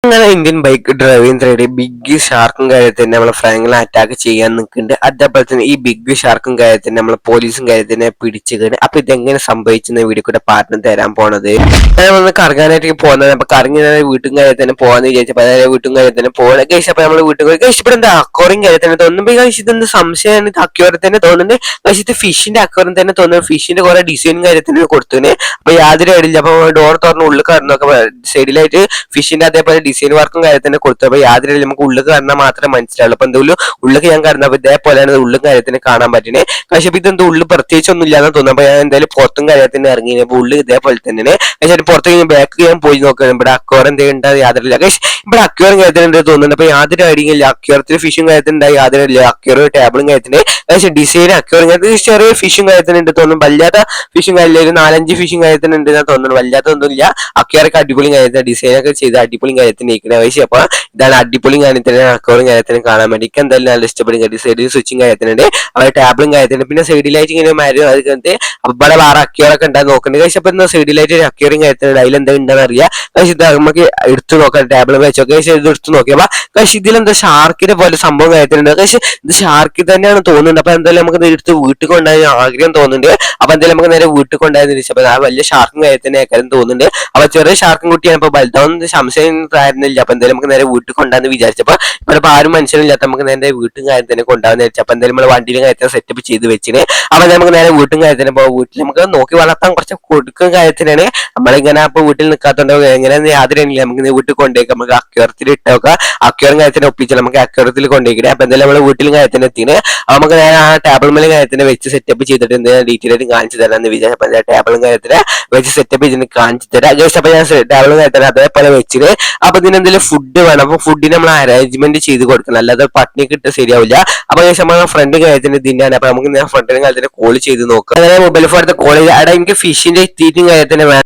അങ്ങനെ Indian bike driving ത്രീയുടെ big ഷാർക്കും കാര്യത്തിന് നമ്മളെ ഫ്രാങ്കിനെ അറ്റാക്ക് ചെയ്യാൻ നിൽക്കുന്നുണ്ട്. അതേപോലെ തന്നെ ഈ ബിഗ് ഷാർക്കും കാര്യത്തിന് നമ്മളെ പോലീസും കാര്യത്തിനെ പിടിച്ചിട്ടുണ്ട്. അപ്പൊ ഇതെങ്ങനെ സംഭവിച്ചെന്ന വീഡിയോ കൂടെ പറഞ്ഞു തരാൻ പോണത്. ഞാൻ ഒന്ന് കറങ്ങാനായിട്ട് പോകുന്നത്. അപ്പൊ കറങ്ങി വീട്ടും കാര്യത്തിന് പോകാന്ന് വിചാരിച്ചപ്പോ അതായത് വീട്ടും കാര്യത്തിന് പോകാൻ കഴിച്ചു. അപ്പൊ നമ്മള് വീട്ടിൽ പോയി കഴിച്ചപ്പോൾ എന്താ അക്വറിയും കാര്യത്തിന് തോന്നുന്നു. കഴിച്ച് ഇതെന്ത് സംശയമാണ്, ഇത് അക്വറിയം തന്നെ തോന്നുന്നുണ്ട്. പക്ഷെ ഇത് ഫിഷിന്റെ അക്വറിയം തന്നെ തോന്നുന്നു. ഫിഷിന്റെ കുറെ ഡിസൈനും കാര്യത്തിന് കൊടുത്തുന്. അപ്പൊ യാതൊരു ഐഡിയില്ല. അപ്പൊ ഡോർ തുറന്ന് ഉള്ളിൽ കയറുന്നു. സൈഡിലായിട്ട് ഫിഷിന്റെ അതേപോലെ ഡിസൈൻ വർക്കും കാര്യത്തിന് കൊടുത്തപ്പോൾ യാതൊരു നമുക്ക് ഉള്ളിൽ കയറുന്ന മാത്രമേ മനസ്സിലാവുള്ളൂ. അപ്പൊ എന്തെങ്കിലും ഉള്ളിൽ ഞാൻ കയറുന്നപ്പോൾ ഇതേപോലെയാണ് ഉള്ളും കാര്യത്തിന് കാണാൻ പറ്റുന്നത്. പക്ഷെ ഇപ്പൊ ഇതെന്തോ ഉള്ളിൽ പ്രത്യേകിച്ച് ഒന്നും ഇല്ലാന്ന് തോന്നുന്നു. അപ്പൊ ഞാൻ എന്തായാലും പുറത്തും കാര്യത്തിന് ഇറങ്ങി. അപ്പൊ ഉള്ളിൽ ഇതേപോലെ തന്നെയാണ്. പക്ഷേ പുറത്ത് ബാക്ക് ഞാൻ പോയി നോക്കുകയാണ്. ഇവിടെ അക്വറിയം എന്തെങ്കിലും യാതൊരു ഇവിടെ അക്വറിയം കാര്യത്തിന് തോന്നുന്നുണ്ട്. അപ്പൊ യാതൊരു ഐഡിയ ഇല്ല. അക്വറത്തിൽ ഫിഷും കാര്യത്തിനുണ്ടായി യാതൊരു ഇല്ല. അക്വറിയം ടേബിളും കാര്യത്തിന് പക്ഷേ ഡിസൈൻ അക്വറിയം ചെറിയ ഫിഷും കാര്യത്തിനുണ്ട് തോന്നുന്നു. വല്ലാത്ത ഫിഷും കാര്യമില്ല. ഒരു 4-5 ഫിഷും കാര്യത്തിനുണ്ട് എന്നാ തോന്നുന്നു. വല്ലാത്തൊന്നുമില്ല. അക്വറിയൊക്കെ അടിപൊളി കാര്യത്തിന് ഡിസൈനൊക്കെ ചെയ്ത് അടിപൊളി കാര്യത്തിന് പക്ഷേ അപ്പൊ ഇതാണ് അടിപൊളി കാര്യത്തിന് അക്വറിയം കാര്യത്തിന് കാണാൻ വേണ്ടി എന്തായാലും നല്ല ഇഷ്ടപ്പെടും. സൈഡിൽ സ്വിച്ചിങ് കാര്യത്തിനുണ്ട്. അവിടെ ടേബിളും കാര്യത്തിന് പിന്നെ സൈഡിലായിട്ട് ഇങ്ങനെ മരം അതിനകത്ത് ഇവിടെ വേറെ അക്വറൊക്കെ ഉണ്ടാകും നോക്കുന്നുണ്ട്. പക്ഷെ അപ്പൊ സൈഡിലായിട്ട് ഒരു അക്വറിയം കാര്യത്തിനുണ്ട്. അതിലെന്താ ഉണ്ടെന്ന് അറിയാം. പക്ഷെ ഇത് നമുക്ക് എടുത്തു നോക്കാം. ടേബിൾ വെച്ചൊക്കെ പക്ഷെ ഇത് എടുത്തു നോക്കിയപ്പോ പക്ഷെ ഇതിലെന്താ ഷാർക്കിനെ പോലെ സംഭവം കാര്യത്തിനുണ്ട്. പക്ഷെ ഇത് ഷാർക്ക് തന്നെയാണ് തോന്നുന്നുണ്ട്. അപ്പൊ എന്തായാലും നമുക്ക് എടുത്ത് വീട്ടിൽ കൊണ്ടുപോയി ആഗ്രഹം തോന്നുന്നുണ്ട്. അപ്പൊ എന്തായാലും നമുക്ക് നേരെ വീട്ടിൽ കൊണ്ടുപോയെന്ന് ചോദിച്ചപ്പോ ആ വലിയ ഷാർക്കും കാര്യത്തിന് കാര്യം തോന്നുന്നുണ്ട്. അപ്പൊ ചെറിയ ഷാർക്കും കുട്ടിയാണ് ഇപ്പൊ വലുതാവുന്ന സംശയം ആയിരുന്നില്ല. അപ്പൊ എന്തായാലും നമുക്ക് നേരെ വീട്ടിൽ കൊണ്ടാന്ന് വിചാരിച്ചപ്പോ ഇപ്പൊ ആരും മനുഷ്യനില്ലാത്ത നമുക്ക് നേരെ വീട്ടും കാര്യത്തിന് കൊണ്ടാന്ന് വെച്ചാൽ അപ്പൊ എന്തായാലും നമ്മൾ വണ്ടിയിലും കാര്യത്തിന് സെറ്റപ്പ് ചെയ്ത് വെച്ചിന്. അപ്പൊ നമുക്ക് നേരെ വീട്ടും കാര്യത്തിന് പോകും. വീട്ടിൽ നമുക്ക് നോക്കി വളർത്താൻ കുറച്ച് കൊടുക്കും കാര്യത്തിനാണ്. നമ്മളിങ്ങനെ അപ്പൊ വീട്ടിൽ നിൽക്കാത്തോണ്ടോ എങ്ങനെ യാതൊരു നമുക്ക് വീട്ടിൽ കൊണ്ടുപോയി നമുക്ക് അക്വറത്തിൽ ഇട്ടൊക്കെ അക്വറിയം കാര്യത്തിന് ഒപ്പിച്ചാൽ നമുക്ക് അക്വറത്തിൽ കൊണ്ടുപോയിക്കണേ. അപ്പൊ എന്തായാലും നമ്മള് വീട്ടിലും കാര്യത്തിന് എത്തിന് നമുക്ക് നേരെ ആ ടേബിൾ മേലും കാര്യത്തിന് വെച്ച് സെറ്റപ്പ് ചെയ്തിട്ട് എന്തെങ്കിലും ഡീറ്റെയിൽ ആയിട്ട് കാണിച്ചു തരാന്ന് വിചാരിച്ചപ്പോ ടേബിളും കാര്യത്തിന് വെച്ച് സെറ്റപ്പ് ചെയ്തിട്ട് കാണിച്ചു തരാം. അപ്പൊ ഞാൻ ടേബിളും കാര്യത്തിന് അതേപോലെ വെച്ചിട്ട് അപ്പൊ ഇതിനെന്തെങ്കിലും ഫുഡ് വേണം. അപ്പൊ ഫുഡിന് നമ്മൾ അറേഞ്ച്മെന്റ് ചെയ്ത് കൊടുക്കണം. അല്ലാതെ പട്ടിണി കിട്ടുക ശരിയാവില്ല. അപ്പൊ നമ്മളെ ഫ്രണ്ട് കാര്യത്തിന് തിന്നാൻ അപ്പൊ നമുക്ക് ഫ്രണ്ടിനും കാര്യത്തിന് കോൾ ചെയ്ത് നോക്കാം. അങ്ങനെ മൊബൈൽ ഫോൺ എടുത്ത് കോൾ ചെയ്ത് അവിടെ എനിക്ക് ഫിഷിന്റെ തീറ്റും കാര്യത്തിന് വേണം.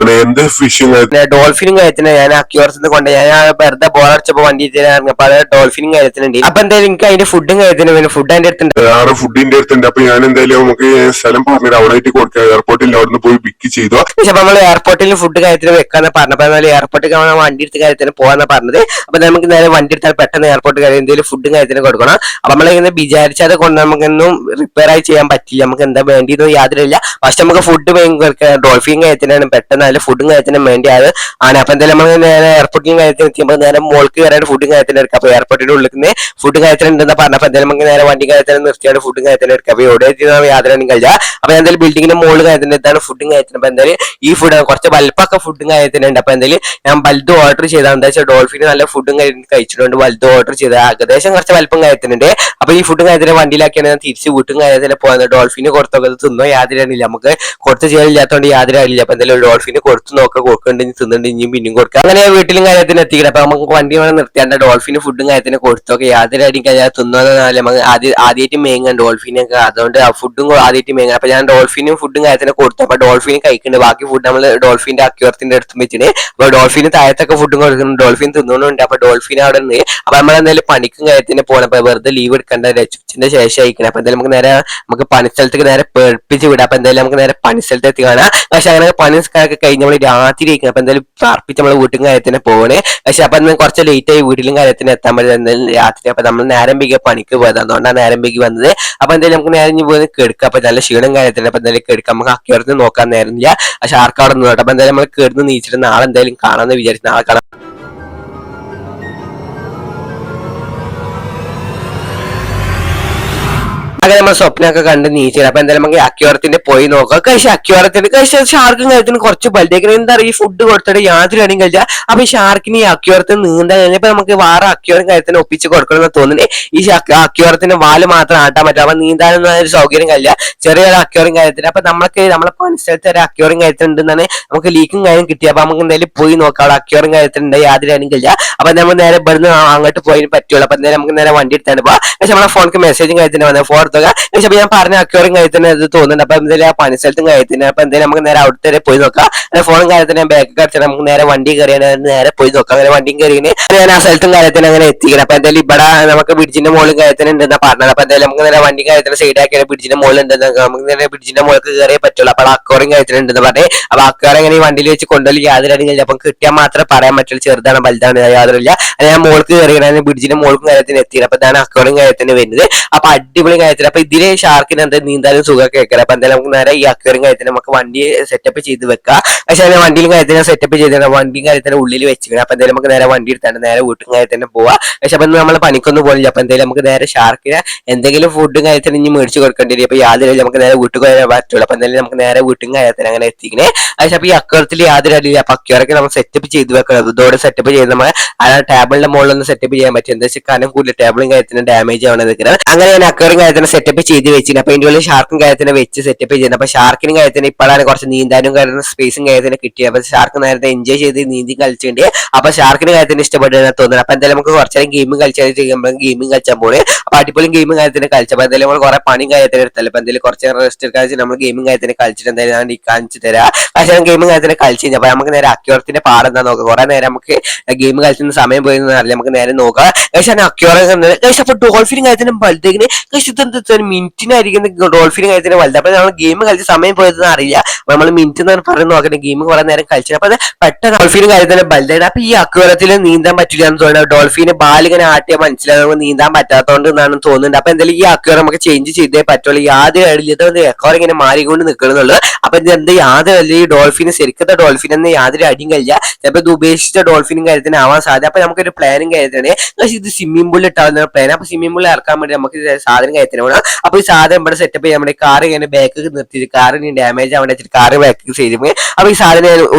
ഡോൾഫിനും കാര്യത്തിന് ഞാൻ അക്യൂർസിന് കൊണ്ട് ഞാൻ വെറുതെ ബോളടിച്ചപ്പോ വണ്ടി ഇറങ്ങിയപ്പോ അത് ഡോൾഫിനും കാര്യത്തിനുണ്ട്. അപ്പൊ എന്തായാലും എനിക്ക് അതിന്റെ ഫുഡും കാര്യത്തിന് വേണം. ഫുഡ് അതിന്റെ അടുത്തുണ്ട്. ഫുഡിന്റെ അടുത്തുണ്ട്. അപ്പൊ ഞാൻ എന്തായാലും നമുക്ക് സ്ഥലം പറഞ്ഞത് അവിടെ ആയിട്ട് കൊടുക്കാം. എയർപോർട്ടിൽ അവിടെ പോയി പിക്ക് ചെയ്തു. പക്ഷെ നമ്മൾ എയർപോർട്ടിൽ ഫുഡ് കാര്യത്തിന് വെക്കാന്ന് പറഞ്ഞപ്പോ എയർപോർട്ടിൽ വണ്ടി എടുത്ത് കാര്യത്തിന് പോകാന്ന് പറഞ്ഞത്. അപ്പൊ നമുക്ക് നേരെ വണ്ടി എടുത്താൽ പെട്ടെന്ന് എയർപോർട്ട് കാര്യം എന്തെങ്കിലും ഫുഡും കാര്യത്തിന് കൊടുക്കണം. അപ്പൊ നമ്മളിങ്ങനെ വിചാരിച്ചാൽ കൊണ്ട് നമുക്കൊന്നും റിപ്പയർ ആയി ചെയ്യാൻ പറ്റില്ല. നമുക്ക് എന്താ വേണ്ടിയെന്ന് യാതൊരുമില്ല. പക്ഷെ നമുക്ക് ഫുഡ് ഡോൾഫിൻ കാര്യത്തിനാണ് പെട്ടെന്ന് അതിൽ ഫുഡും കാര്യത്തിനും വേണ്ടിയാണ് ആണ്. അപ്പൊ എന്തായാലും നമ്മൾ നേരെ എയർപോർട്ടിലും കാര്യത്തിന് എത്തിയപ്പോൾ നേരെ മോൾക്ക് കയറാൻ ഫുഡും കാര്യത്തിന് എടുക്കാം. അപ്പൊ എയർപോർട്ടിന്റെ ഉള്ളിൽ നിന്ന് ഫുഡ് കാര്യത്തിന് ഉണ്ടെന്ന് പറഞ്ഞപ്പോ എന്തായാലും നമുക്ക് നേരെ വണ്ടി കാര്യത്തിന് നിർത്തിയാണ് ഫുഡും കാര്യത്തിന് എടുക്കാം. അപ്പൊ എവിടെ യാതൊരു കഴിച്ച അപ്പൊ എന്തായാലും ബിൽഡിങ്ങിന്റെ മുകളിൽ കാര്യത്തിന് എന്താണ് ഫുഡും കാര്യത്തിന്. അപ്പൊ എന്തായാലും ഈ ഫുഡ് കുറച്ച് വലുപ്പൊക്കെ ഫുഡും കാര്യത്തിനുണ്ട്. അപ്പൊ എന്തായാലും ഞാൻ വലുത് ഓർഡർ ചെയ്താൽ എന്താ വെച്ചാൽ ഡോൾഫിന് നല്ല ഫുഡും കഴിച്ചിട്ടുണ്ട്. വലുത് ഓർഡർ ചെയ്ത് ഏകദേശം കുറച്ച് വലുപ്പം കാര്യത്തിനുണ്ട്. അപ്പൊ ഈ ഫുഡും കാര്യത്തിന് വണ്ടിയിലാക്കിയാണ് ഞാൻ തിരിച്ച് വീട്ടും കാര്യത്തിന് പോകുന്നത്. ഡോൾഫിന് കൊടുത്തൊക്കെ തിന്നോ യാതൊരില്ല. നമുക്ക് കൊടുത്ത് ചെയ്യാനില്ലാത്തതുകൊണ്ട് യാതൊരു അറിയില്ല. അപ്പൊ എന്തായാലും ഡോൾഫിന് കൊടുത്ത് നോക്കുക. കൊടുക്കുന്നുണ്ടെങ്കിൽ തിന്നുന്നുണ്ട് ഇനിയും പിന്നെയും കൊടുക്കുക. അങ്ങനെ വീട്ടിലും കാര്യത്തിന് എത്തിക്കണം. അപ്പൊ നമുക്ക് വണ്ടി വേണം നിർത്തിയാണ്ട് ഡോൾഫിന് ഫുഡും കാര്യത്തിന് കൊടുത്തൊക്കെ യാതൊരു അടിയും കഴിയാതെ തിന്നുന്നതിനാല് നമുക്ക് ആദ്യമായിട്ട് മേങ്ങാൻ ഡോൾഫിനൊക്കെ അതുകൊണ്ട് ഫുഡും ആദ്യമായിട്ട് മേങ്ങാൻ. അപ്പൊ ഞാൻ ഡോൾഫിനും ഫുഡും കാര്യത്തിന് കൊടുത്തു. അപ്പൊ ഡോൾഫിന് കഴിക്കുന്നുണ്ട്. ബാക്കി ഫുഡ് നമ്മൾ ഡോൾഫിന്റെ അക്യൂറത്തിന്റെ അടുത്ത് വെച്ചിട്ട് അപ്പൊ ഡോൾഫിന് താഴത്തൊക്കെ ഫുഡും കൊടുക്കുന്നുണ്ട്. ഡോൾഫിൻ തിന്നുന്നുണ്ട്. അപ്പൊ ഡോൾഫിൻ അവിടെ ഉണ്ട്. അപ്പൊ നമ്മളെന്തായാലും പണിക്കും കാര്യത്തിന് പോകണം. അപ്പൊ വെറുതെ ലീവ് എടുക്കേണ്ട ഉച്ചന്റെ ശേഷം അയക്കണം. അപ്പൊ എന്തായാലും നമുക്ക് നേരെ നമുക്ക് പണിസ്ഥലത്തേക്ക് നേരെ പേടിപ്പിച്ച് വിടാം. അപ്പൊ എന്തായാലും നമുക്ക് നേരെ പണിസ്ഥലത്ത് എത്തി കാണാം. പക്ഷെ അങ്ങനെ പണിയൊക്കെ കഴിഞ്ഞ് നമ്മൾ രാത്രി അയക്കണം. അപ്പൊ എന്തായാലും പ്രാർപ്പിച്ച് നമ്മൾ വീട്ടും കാര്യത്തിന് പോകണേ. പക്ഷെ അപ്പൊ കുറച്ച് ലേറ്റ് ആയി വീട്ടിലും കാര്യത്തിന് എത്താൻ പറ്റും എന്തായാലും രാത്രി. അപ്പൊ നമ്മൾ നേരം ബിഗ പണിക്ക് പോയത് അതുകൊണ്ടാണ് നേരം ബിഗി വന്നത്. അപ്പൊ എന്തായാലും നമുക്ക് നേരം പോയി കെടുക്കാം. അപ്പൊ നല്ല ക്ഷീണം കാര്യത്തിന്. അപ്പൊ എന്തായാലും കെടുക്കാം. നമുക്ക് അക്യൂർന്ന് നോക്കാൻ നേരമില്ല. പക്ഷെ ആർക്കവിടെ നിന്ന് കേട്ടോ. അപ്പൊ എന്തായാലും നമ്മൾ കിടന്ന് നീച്ചിട്ട് നാളെ എന്തായാലും കാണാമെന്ന് വിചാരിച്ചു. നാളെ കാണാം. അങ്ങനെ നമ്മൾ സ്വപ്നമൊക്കെ കണ്ട് നീച്ചത്. അപ്പൊ എന്തായാലും നമുക്ക് അക്യൂറത്തിന്റെ പോയി നോക്കാം. പക്ഷെ അക്യൂറത്തിന്റെ ഷാർക്കും കാര്യത്തിന് കുറച്ച് ബലത്തേക്കണം. എന്താ പറയുക ഈ ഫുഡ് കൊടുത്തിട്ട് യാതൊരു അടിയും കഴിച്ചാൽ അപ്പൊ ഈ ഷാർക്കിന് ഈ അക്യൂറത്തിന് നീന്താൻ കഴിഞ്ഞപ്പോ നമുക്ക് വേറെ അക്യൂറും കാര്യത്തിന് ഒപ്പിച്ച് കൊടുക്കണമെന്ന് തോന്നുന്നത്. ഈ അക്യൂറത്തിന്റെ വാല് മാത്രം ആട്ടാൻ പറ്റും. അപ്പൊ നീന്താനൊന്നും ഒരു സൗകര്യം കഴിയില്ല. ചെറിയൊരു അക്യൂറും കാര്യത്തിന്. അപ്പൊ നമ്മളെ പണിസ്ഥലത്ത് ഒരു അക്യൂറും കാര്യത്തിനുണ്ടെന്നാണ് നമുക്ക് ലീക്കും കാര്യം കിട്ടിയത്. അപ്പൊ നമുക്ക് എന്തായാലും പോയി നോക്കാം. അവിടെ അക്യൂറും കാര്യത്തിനുണ്ട് യാതൊരു അടിയും കഴിയില്ല. അപ്പൊ നമ്മൾ നേരെ ഇവിടുന്ന് അങ്ങോട്ട് പോയി പറ്റുള്ളൂ. അപ്പൊ എന്തായാലും നമുക്ക് നേരെ വണ്ടി എടുത്താണ് പോവാം. പക്ഷെ നമ്മളെ ഫോണിക്ക് മെസ്സേജും കാര്യത്തിന് വന്നത് ഫോൺ പക്ഷെ ഞാൻ പറഞ്ഞ അക്യൂറും കാര്യത്തിന് ഇത് തോന്നുന്നുണ്ട്. അപ്പൊ എന്തായാലും ആ പണിസ്ഥലത്തും കാര്യത്തിന്. അപ്പൊ എന്തായാലും നമുക്ക് നേരെ അവിടെ വരെ പോയി നോക്കാം. ഫോണും കാര്യത്തിന് ബാക്ക് കടിച്ചാൽ നമുക്ക് നേരെ വണ്ടി കയറിയാണ് നേരെ പോയി നോക്കാം. അങ്ങനെ വണ്ടിയും കയറിന് ഞാൻ ആ സ്ഥലത്തും കാര്യത്തിന് അങ്ങനെ എത്തിക്കണം. അപ്പൊ എന്തായാലും ഇവിടെ നമുക്ക് ബ്രിഡ്ജിന്റെ മുകളിൽ കാര്യത്തിന് ഉണ്ടെന്ന് പറഞ്ഞത്. അപ്പൊ എന്തായാലും നമുക്ക് നേരെ വണ്ടി കാര്യത്തിന് സൈഡാക്കിയാണ് ബ്രിഡ്ജിന്റെ മുകളിൽ ഉണ്ടെന്ന് നമുക്ക് നേരെ ബ്രിഡ്ജിന്റെ മുകളിൽ കയറിയേ പറ്റുള്ളൂ. അപ്പൊ അക്യൂറും കാര്യത്തിന് ഉണ്ടെന്ന് പറഞ്ഞേ. അപ്പൊ അക്യൂർ അങ്ങനെ ഈ വണ്ടിയിൽ വെച്ച് കൊണ്ടുപോയി യാതൊരു അടിയും. അപ്പം കിട്ടിയാൽ മാത്രമേ പറയാൻ പറ്റുള്ളൂ ചെറുതാണ് വലുതാണ് അക്വേറില്ല. ഞാൻ മോൾക്ക് കയറിയാണ് ബ്രിഡ്ജിന്റെ മോൾക്കും കാര്യത്തിന് എത്തിയത്. അപ്പൊ ഇതാണ് അക്വേറിയം കാര്യത്തിന് വരുന്നത്. അപ്പൊ അടിപൊളി കാര്യത്തിന് അപ്പൊ ഇതിലെ ഷാർക്കിന് എന്താ നീന്താനും സുഖമൊക്കെ വെക്കാം. അപ്പൊ എന്തായാലും നമുക്ക് നേരെ ഈ അക്വേറിയം കാര്യത്തിന് നമുക്ക് വണ്ടി സെറ്റപ്പ് ചെയ്ത് വെക്കാം. പക്ഷെ വണ്ടിയും കാര്യത്തിന് സെറ്റപ്പ് ചെയ്തിട്ട് വണ്ടിയും കാര്യത്തിന് ഉള്ളിൽ വെച്ചിരിക്കണം. അപ്പൊ എന്തായാലും നമുക്ക് നേരെ വണ്ടി എടുത്താണ്ട് നേരെ വീട്ടും കാര്യത്തിന് പോവാം. പക്ഷെ അപ്പൊ നമ്മൾ പണിക്കൊന്നും പോകില്ല. അപ്പൊ എന്തായാലും നമുക്ക് നേരെ ഷാർക്കിനെ എന്തെങ്കിലും ഫുഡും കാര്യത്തിന് ഇനി മേടിച്ച് കൊടുക്കേണ്ടി വരും. അപ്പൊ യാതൊരു നമുക്ക് നേരെ വീട്ടിൽ പോയാൽ പറ്റുള്ളൂ. അപ്പൊ എന്തായാലും നമുക്ക് നേരെ വീട്ടും കാര്യത്തിന് അങ്ങനെ എത്തിക്കണേ. പക്ഷെ അപ്പൊ ഈ അക്വേറിയത്തിൽ യാതൊരു അറിയില്ല. അപ്പൊ അക്വേറിയൊക്കെ നമ്മൾ സെറ്റപ്പ് ചെയ്ത് വെക്കണം. ഇതോടെ സെറ്റപ്പ് ചെയ്ത് നമ്മൾ ആ ടേബിളിന്റെ മുകളിലൊന്നും സെറ്റപ്പ് ചെയ്യാൻ പറ്റും. എന്താ വെച്ചാൽ കനം കൂടുതൽ ടേബിളും കാര്യത്തിന് ഡാമേജ് ആവണം നിൽക്കുന്നത്. അങ്ങനെ ഞാൻ അക്വേറിയം കാര്യത്തിന് സെറ്റപ്പ് ചെയ്ത് വെച്ചിട്ട് അപ്പൊ ഇതിന്റെ ഉള്ളിൽ ഷാർക്കും കാര്യത്തിന് വെച്ച് സെറ്റപ്പ് ചെയ്യുന്നത്. അപ്പൊ ഷാർക്കിനും കാര്യത്തിന് ഇപ്പോഴാണ് കുറച്ച് നീന്താനും കാര്യത്തിന് സ്പേസും കാര്യത്തിന് കിട്ടിയത്. അപ്പൊ ഷാർക്ക് നേരത്തെ എൻജോയ് ചെയ്ത് നീന്തി കളിച്ചിട്ടുണ്ട്. അപ്പൊ ഷാർക്കിന് കാര്യത്തിന് ഇഷ്ടപ്പെടുന്ന തോന്നുന്നത്. അപ്പൊ എന്തായാലും നമുക്ക് കുറച്ചേരം ഗെയിമും കളിച്ചാൽ ചെയ്യുമ്പോൾ ഗെയിമിംഗ് കളിച്ചാൽ പോലെ അപ്പൊ അടിപൊളി ഗെയിമും കാര്യത്തിന് കളിച്ചപ്പോൾ എന്തായാലും നമ്മൾ കുറെ പണിയും കാര്യത്തിന് എടുത്തല്ലോ. അപ്പൊ എന്തായാലും കുറച്ച് റെസ്റ്റ് എടുക്കാൻ നമ്മൾ ഗെയിമും കാര്യത്തിന് കളിച്ചിട്ട് എന്തായാലും ഞാൻ കാണിച്ചു തരാം. പക്ഷേ ഗെയിമും കാര്യത്തിന് കളിച്ചു കഴിഞ്ഞാൽ അപ്പൊ നമുക്ക് നേരെ അക്യോറത്തിന്റെ പാടെന്താ നോക്കാം. കുറെ നേരം നമുക്ക് ഗെയിം കളിക്കുന്ന സമയം പോയെന്ന് അറിയില്ല. നമുക്ക് നേരെ നോക്കാം. പക്ഷേ അക്യോറ അപ്പൊ ഡോൾഫിനും കാര്യത്തിനും വലുതേക്കിന് ഇതെന്താ മിനിറ്റിനായിരിക്കും ഡോൾഫിനും കാര്യത്തിന് വലുത്. അപ്പൊ നമ്മൾ ഗെയിം കളിച്ച സമയം പോയതെന്ന് അറിയില്ല. നമ്മൾ മിനിറ്റ് എന്ന് പറയുന്നത് നോക്കണേ ഗെയിം കുറെ നേരം കളിച്ചത്. അപ്പൊ അത് പെട്ടെന്ന് ഡോൾഫിനും കാര്യത്തിന് വലുതാണ്. അപ്പൊ ഈ അക്വേറിയത്തിൽ നീന്താൻ പറ്റില്ല എന്ന് തോന്നുന്നത്. ഡോൾഫിന് ബാലിങ്ങനെ ആട്ടിയാൽ മനസ്സിലാകുമ്പോൾ നീന്താൻ പറ്റാത്തതുകൊണ്ട് എന്നാണ് തോന്നുന്നുണ്ട്. അപ്പൊ എന്തായാലും ഈ അക്വേറിയം നമുക്ക് ചേഞ്ച് ചെയ്തേ പറ്റുള്ളൂ. യാതൊരു അടിയില്ലാത്ത അക്വേറിയം ഇങ്ങനെ മാറിക്കൊണ്ട് നിൽക്കുന്നുള്ളൂ. അപ്പൊ ഇത് യാതൊരു ഈ ഡോൾഫിന് ശരിക്കത്തെ ഡോൾഫിൻ എന്ന് യാതൊരു അടിയും കഴിയില്ല. ചിലപ്പോൾ ഇത് ഉപേക്ഷിച്ച ഡോൾഫിനും കാര്യത്തിന് ആവാൻ സാധ്യത. അപ്പൊ നമുക്കൊരു പ്ലാനും കാര്യത്തിന് പക്ഷേ ഇത് സ്വിമ്മിംഗ് പൂളിൽ ഇട്ടാവുന്ന പ്ലാൻ. അപ്പൊ സ്വിമ്മിംഗ് പൂളിൽ ഇറക്കാൻ വേണ്ടി നമുക്ക് സാധനം കാര്യത്തിന് വേണം. അപ്പൊ ഈ സാധനം ഇവിടെ സെറ്റപ്പ് ചെയ്യാൻ വേണ്ടി കാർ ഇങ്ങനെ ബാക്ക് നിർത്തിയിട്ട് കാറിന് ഡാമേജ് ആവാൻ വെച്ചിട്ട് കാറ് ബാക്ക് ചെയ്ത് അപ്പൊ ഈ സാധനം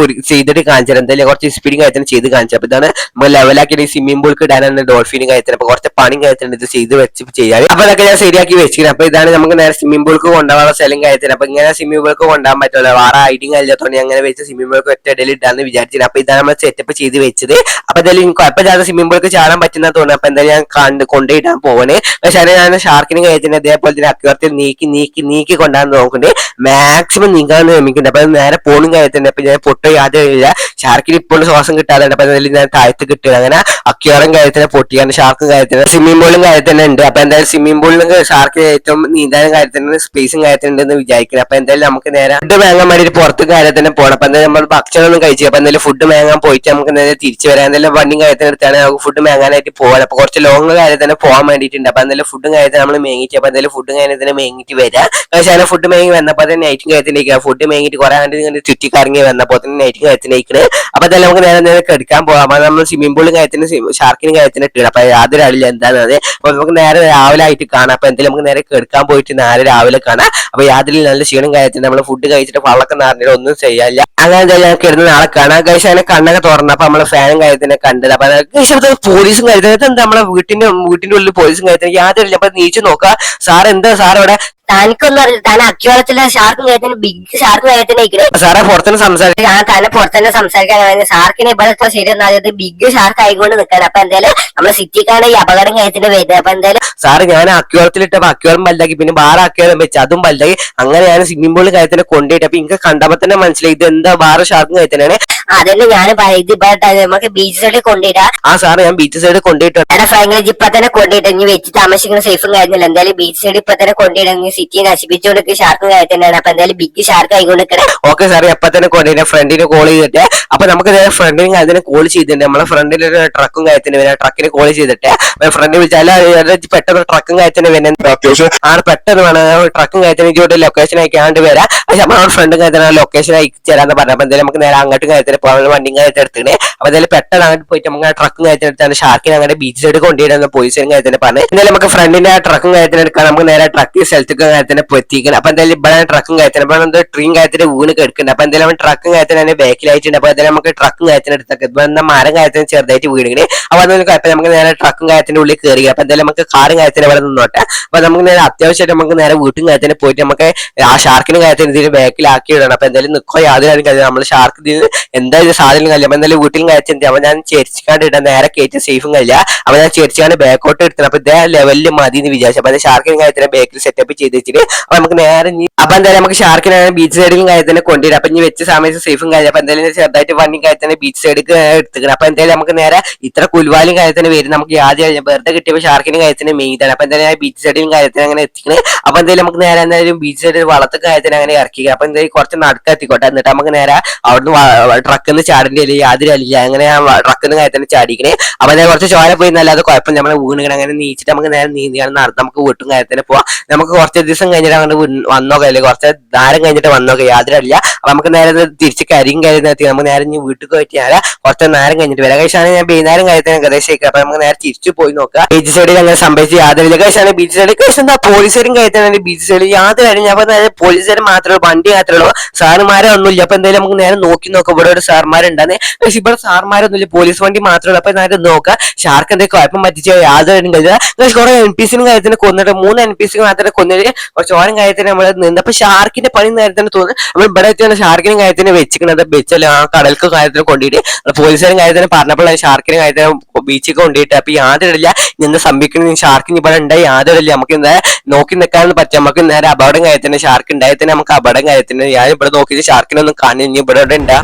ചെയ്തിട്ട് കാണിച്ചാൽ എന്തായാലും കുറച്ച് സ്പീഡിങ് കാര്യത്തിന് ചെയ്ത് കാണിച്ചു. അപ്പൊ ഇതാണ് നമ്മൾ ലെവലാക്കി സ്വിമ്മിംഗ് പൂൾക്ക് ഇടാനാണ് ഡോൾഫിനും കാര്യത്തിന്. അപ്പൊ കുറച്ച് പണിയും കാര്യത്തിന് ഇത് ചെയ്ത് വെച്ച് ചെയ്യാൻ. അപ്പൊ അതൊക്കെ ഞാൻ ശരിയാക്കി വെച്ചിരിക്കുന്നത്. അപ്പൊ ഇതാണ് നമുക്ക് നേരെ സ്വിമ്മിംഗ് പൂൾക്ക് കൊണ്ടുപോകാനുള്ള സ്ഥലം കാര്യത്തിന്. അപ്പൊ ഇങ്ങനെ സ്വിമ്മിംഗ് പൂൾക്ക് കൊണ്ടുപോകാൻ പറ്റുമല്ലോ. വേറെ ഐഡിയും കഴിയാത്തോണ്ട് അങ്ങനെ വെച്ച് സ്വിമ്മിംഗ് പൂൾക്ക് ഒറ്റ ഇടയിൽ ഇടാന്ന് വിചാരിച്ചില്ല. അപ്പൊ ഇതാണ് നമ്മൾ സെറ്റപ്പ് ചെയ്ത് വെച്ചത്. അപ്പൊ എന്തായാലും കുഴപ്പമില്ലാതെ സ്വിമ്മിംഗ് പൂൾക്ക് ചാടാൻ പറ്റുന്ന തോന്നുന്നു. അപ്പൊ എന്തായാലും ഞാൻ കൊണ്ടുപോയിട്ടാൻ പോകണേ. പക്ഷെ അത് ഞാൻ ഷാർക്കിനും കഴിച്ചിട്ട് അതേപോലെ തന്നെ അക്വേറിയത്തിൽ നീക്കി കൊണ്ടാന്ന് നോക്കുന്നുണ്ട്. മാക്സിമം നീക്കാൻ ശ്രമിക്കുന്നുണ്ട്. അപ്പൊ നേരെ പോണും കാര്യത്തിന്. അപ്പൊ ഞാൻ പൊട്ടോ യാതൊരു ഷാർക്കിന് ഇപ്പോഴും ശ്വാസം കിട്ടാതെ. അപ്പൊ എന്തായാലും ഞാൻ താഴത്ത് കിട്ടുക. അങ്ങനെ അക്വേറിയം കാര്യത്തിന് പൊട്ടിയാണ് ഷാർക്കും കാര്യത്തിന് സ്വിമ്മിംഗ് പൂളും കാര്യത്തിന് ഉണ്ട്. അപ്പൊ എന്തായാലും സ്വിമ്മിംഗ് പൂളിൽ ഷാർക്കിന് ഏറ്റവും നീന്താനും കാര്യത്തിന് സ്പേസും കാര്യത്തിനുണ്ടെന്ന് വിചാരിക്കുന്നത്. അപ്പൊ എന്തായാലും നമുക്ക് നേരെ ഫുഡ് വാങ്ങാൻ വേണ്ടിയിട്ട് പുറത്ത് കാര്യത്തിന് പോകണം. അപ്പൊ എന്തായാലും നമ്മൾ ഭക്ഷണമൊന്നും കഴിച്ചു. അപ്പൊ എന്തായാലും ഫുഡ് വാങ്ങാൻ പോയിട്ട് നമുക്ക് നേരെ തിരിച്ചു വരാം. എന്തായാലും വണ്ടിയും കാര്യത്തിന് എടുത്താണ് നമുക്ക് ഫുഡ് വാങ്ങാനായിട്ട് പോകാൻ. അപ്പൊ കുറച്ച് ലോങ് കാര്യത്തിന് പോകാൻ വേണ്ടിയിട്ടുണ്ട്. അപ്പൊ എന്തായാലും ഫുഡും കാര്യത്തിന് നമ്മൾ മേങ്ങിച്ചു. അപ്പൊ എന്തായാലും ഫുഡും കാര്യത്തിന് മേങ്ങിട്ട് വരാം. പക്ഷേ അതിന് ഫുഡ് മേങ്ങി വന്നപ്പോൾ തന്നെ നൈറ്റും കാര്യത്തിലേക്ക് ഫുഡ് മേങ്ങിട്ട് കുറെ കണ്ട് ചുറ്റിക്കറങ്ങി വന്നപ്പോൾ തന്നെ നൈറ്റും കാര്യത്തിലേക്ക്. അപ്പൊ എന്തായാലും നമുക്ക് നേരെ എടുക്കാൻ പോകാം. അപ്പൊ നമ്മൾ സ്വിമ്മിംഗ് പൂളും കാര്യത്തിന് ഷാർക്കിനും കാര്യത്തിന് ഇട്ടില്ല. അപ്പൊ യാതൊരു അറിയില്ല എന്താണ് അത്. അപ്പൊ നമുക്ക് നേരെ രാവിലെ ആയിട്ട് കാണാം. അപ്പൊ എന്തായാലും നമുക്ക് നേരെ എടുക്കാൻ പോയിട്ട് നേരെ രാവിലെ കാണാം. അപ്പൊ യാതൊരു നല്ല ക്ഷീണം കാര്യത്തിന് നമ്മൾ ഫുഡ് കഴിച്ചിട്ട് വള്ളൊക്കെ നിറഞ്ഞിട്ട് ഒന്നും ചെയ്യാനില്ല. അങ്ങനെ എന്തായാലും ഞങ്ങൾക്ക് ഇരുന്ന് നാളെ കാണാം. കഴിച്ച് അങ്ങനെ കണ്ണൊക്കെ തുറന്നപ്പോ നമ്മള് ഫാനും കാര്യത്തിനെ കണ്ടത്. അപ്പൊ പോലീസും കാര്യത്തിന് എന്താ നമ്മളെ വീട്ടിന്റെ ഉള്ളിൽ പോലീസും കാര്യത്തിന് യാതൊരു. അപ്പൊ നീച്ചു നോക്കാം. സാർ എന്താ സാർ ഇവിടെ തനിക്കൊന്നും അറിയില്ല. താൻ അക്യോളത്തിലെ ഷാർക്കും കാര്യത്തിന് ബിഗ് ഷാർക്ക് കാര്യത്തിനേക്കില്ലേ സാറെ പുറത്തുനിന്ന് സംസാരിക്കും. ഞാൻ തന്നെ പുറത്തന്നെ സംസാരിക്കാൻ സാർക്കിനെ ഇവിടെ ശരിയെന്നാ ബിഗ് ഷാർക്ക് ആയിക്കൊണ്ട് നിൽക്കാൻ. അപ്പൊ എന്തായാലും നമ്മളെ സിറ്റിക്കാണ് ഈ അപകടം കാര്യത്തിന് വരുന്നത്. അപ്പൊ എന്തായാലും സാറ് ഞാൻ അക്യോളത്തിലിട്ടപ്പോ അക്യോളം വലുതാക്കി പിന്നെ വേറെ അക്യോളം വെച്ച് അതും വലുതാക്കി. അങ്ങനെ ഞാൻ സ്വിമ്മിംഗ് പൂളിൽ കാര്യത്തിന് കൊണ്ടുപോയിട്ട് അപ്പൊ എനിക്ക് കണ്ടപ്പോ തന്നെ മനസ്സിലായി ഇത് എന്താ വേറെ ഷാർക്കും കാര്യത്തിനാണ്. അതന്നെ ഞാൻ ഇത് ഇവിടെ നമുക്ക് ബീച്ച് സൈഡിൽ കൊണ്ടുപോയിട്ടാ. ആ സാറ് ഞാൻ ബീച്ച് സൈഡ് കൊണ്ടുപോയിട്ട് എടാ ഫ്രാങ്ക്ലിൻ ഇപ്പൊ തന്നെ കൊണ്ടുപോയിട്ട് ഇനി വെച്ച് താമസിക്കുന്ന സേഫും കാര്യമില്ല. എന്തായാലും ബീച്ച് സൈഡ് ഇപ്പൊ തന്നെ കൊണ്ടുപോയിട്ട് സിറ്റി നശിപ്പിച്ചുകൊണ്ട് ഷാർക്കും കാര്യത്തിനാണ്. അപ്പൊ എന്തായാലും ബിഗ് ഷാർക്ക് ആയിക്കൊണ്ട് ഓക്കെ സാർ എപ്പൊ തന്നെ കൊണ്ടുപോയി ഫ്രണ്ടിന് കോൾ ചെയ്തിട്ട്. അപ്പൊ നമുക്ക് ഫ്രണ്ടിന് കാര്യത്തിന് കോൾ ചെയ്തിട്ടുണ്ട്. നമ്മളെ ഫ്രണ്ടിൽ ഒരു ട്രക്കും കാര്യത്തിന് വരാം. ട്രക്കിന് കോൾ ചെയ്തിട്ട് ഫ്രണ്ട് വിളിച്ചാൽ പെട്ടെന്ന് ട്രക്കും കാര്യത്തിന് വരുന്നത് അത്യാവശ്യം ആണ്. പെട്ടെന്ന് വേണം ട്രക്കും കാര്യത്തിന് ഇങ്ങോട്ട് ലൊക്കേഷൻ അയക്കാണ്ട് വരാം. പക്ഷെ നമ്മളെ ഫ്രണ്ടും കാര്യത്തിന് ലൊക്കേഷൻ അയച്ചു തരാന്ന് പറഞ്ഞു. അപ്പൊ എന്തായാലും നമുക്ക് നേരെ അങ്ങോട്ടും കാര്യത്തിന് പോകാൻ വണ്ടിയും കാര്യത്തിൽ എടുത്തിട്ട് അപ്പൊ എന്തായാലും പെട്ടെന്ന് അങ്ങോട്ട് പോയിട്ട് നമുക്ക് ട്രക്കും കാര്യത്തിന് എടുത്താണ് ഷാർക്കിനെ അങ്ങനെ ബീച്ച് സൈഡ് കൊണ്ടുപോയിടുന്ന പോലീസും കാര്യത്തിന് പറഞ്ഞു. എന്തായാലും നമുക്ക് ഫ്രണ്ടിന്റെ ട്രക്കും കാര്യത്തിന് എടുക്കാൻ നമുക്ക് നേരെ ട്രക്ക് സ്ഥലത്തേക്ക് കാര്യത്തിന് എത്തിക്കണം. അപ്പൊ എന്തായാലും ഇവിടെ ട്രക്കും കാര്യത്തിന് ഇവിടെ ട്രീം കാര്യത്തിന് വീണ് കിടക്കുന്നുണ്ട്. അപ്പൊ എന്തായാലും ട്രക്കും കാര്യത്തിന് ബാക്കിലായിട്ടുണ്ട്. അപ്പൊ എന്തായാലും നമുക്ക് ട്രക്കും കാര്യത്തിന് എടുത്തൊക്കെ മരം കാര്യത്തിന് ചെറുതായിട്ട് വീടുകയാണ്. അപ്പൊ അതൊന്നും കുഴപ്പം നമുക്ക് നേരെ ട്രക്കും കാര്യത്തിന്റെ ഉള്ളിൽ കയറി. അപ്പൊ എന്തായാലും നമുക്ക് കാറും കാര്യത്തിന് ഇവിടെ നിന്നോട്ടെ. അപ്പൊ നമുക്ക് നേരെ അത്യാവശ്യമായിട്ട് നമുക്ക് നേരെ വീട്ടും കാര്യത്തിന് പോയിട്ട് നമുക്ക് ആ ഷാർക്കിനും കാര്യത്തിന് ഇതിന് ബാക്കിലാക്കി ഇടണം. അപ്പൊ എന്തായാലും നിൽക്കോ യാതൊരു കാര്യം നമ്മൾ ഷാർക്ക് ഇതിന് എന്തായാലും സാധനം കഴിയില്ല. അപ്പൊ എന്തായാലും വീട്ടിലും കഴിച്ചിട്ടുണ്ട്. അപ്പൊ ഞാൻ ചെരിച്ചിക്കാണ്ട് ഇടാൻ നേരെ കയറ്റി സേഫും കഴിയില്ല. അപ്പൊ ഞാൻ ചെരിച്ചാണ്ട് ബാക്കോട്ട് എടുത്തത്. അപ്പൊ ഇതേ ലെവലിൽ മതി എന്ന് വിചാരിച്ചു. അപ്പൊ ഷാർക്കിനും കാര്യത്തിന് ബാക്കിൽ സെറ്റപ്പ് ചെയ്ത് വെച്ചിട്ട് അപ്പൊ നമുക്ക് നേരെ അപ്പൊ എന്തായാലും നമുക്ക് ഷാർക്കിനെ ബീച്ച് സൈഡിലും കാര്യത്തിന് കൊണ്ടുവരും. അപ്പൊ ഇനി വെച്ച സമയത്ത് സേഫും കാര്യം. അപ്പൊ എന്തായാലും ചെറുതായിട്ട് വണ്ടി കാര്യത്തിന് ബീച്ച് സൈഡിൽ എടുത്തിക്കണം. അപ്പൊ എന്തായാലും നമുക്ക് നേരെ ഇത്ര പുൽവാലും കാര്യത്തിന് വരും നമുക്ക് യാതൊരു വെറുതെ കിട്ടിയപ്പോൾ ഷാർക്കിന്റെ കാര്യത്തിന് മെയിൻ ആണ്. അപ്പൊ എന്തായാലും ബീച്ച് സൈഡിലും കാര്യത്തിന് അങ്ങനെ എത്തിക്കണേ. അപ്പൊ എന്തായാലും നമുക്ക് നേരെ എന്തായാലും ബീച്ച് സൈഡിൽ വളർത്ത കാര്യത്തിന് അങ്ങനെ ഇറക്കുക. അപ്പൊ എന്തായാലും കുറച്ച് നടക്കെത്തിക്കോട്ടെ. എന്നിട്ട് നമുക്ക് നേരെ അവിടുന്ന് ട്രക്കിൽ നിന്ന് ചാടേണ്ടി അല്ലേ യാതൊരു അല്ല അങ്ങനെ ട്രക്കിൽ നിന്ന് കാര്യത്തിന് ചാടിക്കണേ. അപ്പൊ എന്തായാലും കുറച്ച് ചോര പോയി എന്നല്ലാതെ കുഴപ്പം നമ്മളെ വീണുകണം അങ്ങനെ നീച്ചിട്ട് നമുക്ക് നേരെ നീന്തിയാണ് നടന്ന് നമുക്ക് വീട്ടും കാര്യത്തിന് പോവാം. നമുക്ക് കുറച്ച് ദിവസം കഴിഞ്ഞിട്ട് അങ്ങനെ വന്നോക്കെ അല്ലേ കുറച്ച് നേരം കഴിഞ്ഞിട്ട് വന്നോക്കെ യാതൊരു അല്ല. അപ്പൊ നമുക്ക് നേരെ തിരിച്ച് കരിയും കാര്യം എത്തി നമുക്ക് നേരെ ഇനി വീട്ടിൽ പോയിട്ട് നേരെ കുറച്ച് നേരം കഴിഞ്ഞിട്ട് വരാം. കഴിച്ചാണ് ഞാൻ വൈകുന്നേരം കാര്യത്തിന് ഏകദേശം. അപ്പൊ നമുക്ക് നേരെ തിരിച്ചു പോയി നോക്കാം. ബീച്ച് സൈഡിൽ അങ്ങനെ സംഭവിച്ച് യാതൊരു കഴിച്ചാണ് ബീച്ച് സൈഡിൽ കഴിച്ചാൽ എന്താ പോലീസുകാരും കഴിച്ചാണ് ബീച്ച് സൈഡിൽ യാതൊരു കാര്യം. അപ്പൊ പോലീസുകാർ മാത്രമേ വണ്ടി മാത്രമേ ഉള്ളൂ സാറുമാരെ ഒന്നുമില്ല. അപ്പൊ എന്തായാലും നമുക്ക് നേരെ നോക്കി നോക്കാം. ഇവിടെ ഒരു സാർമാരുണ്ടാകുന്നത് പക്ഷെ ഇവിടെ സാർമാരൊന്നുമില്ല പോലീസ് വണ്ടി മാത്രമേ ഉള്ളൂ. അപ്പൊ നേരെ നോക്കാം ഷാർക്ക് എന്തെങ്കിലും കുഴപ്പം പറ്റിച്ചോ യാതൊരു കഴിച്ചാൽ കുറെ NPC കാര്യത്തിന് കൊന്നിട്ട് 3 NPC മാത്രമേ കൊന്നിട്ട് കുറച്ച് ഓരം കാര്യത്തിന് നമ്മൾ നിന്ന്. അപ്പൊ ഷാർക്കിന്റെ പണി നേരത്തിന് തോന്നുന്നു നമ്മൾ ഇവിടെ എത്തിയാണ് ഷാർക്കിനും കാര്യത്തിന് വെച്ചിരിക്കുന്നത്. വെച്ചാൽ ആ കടൽക്ക് കാര്യത്തിന് കൊണ്ടിട്ട് പോലീസുകാരും കാര്യത്തിന് പറഞ്ഞപ്പോഴാണ് ഷാർക്കിനും കാര്യത്തിന് ബീച്ചിൽ കൊണ്ടിട്ട്. അപ്പൊ യാതൊരില്ല എന്താ സംഭവിക്കുന്നത് ഷാർക്കിന് ഇവിടെ ഉണ്ടായി യാതൊരില്ല. നമുക്ക് എന്താ നോക്കി നിൽക്കാനൊന്നും പറ്റും. നമുക്ക് നേരെ അപകടം കാര്യത്തിന് ഷാർക്ക് ഉണ്ടായി തന്നെ നമുക്ക് അപകടം കാര്യത്തിന് ഞാൻ ഇവിടെ നോക്കിയിട്ട് ഷാർക്കിനൊന്നും കാണുന്നു ഇവിടെ ഉണ്ടാ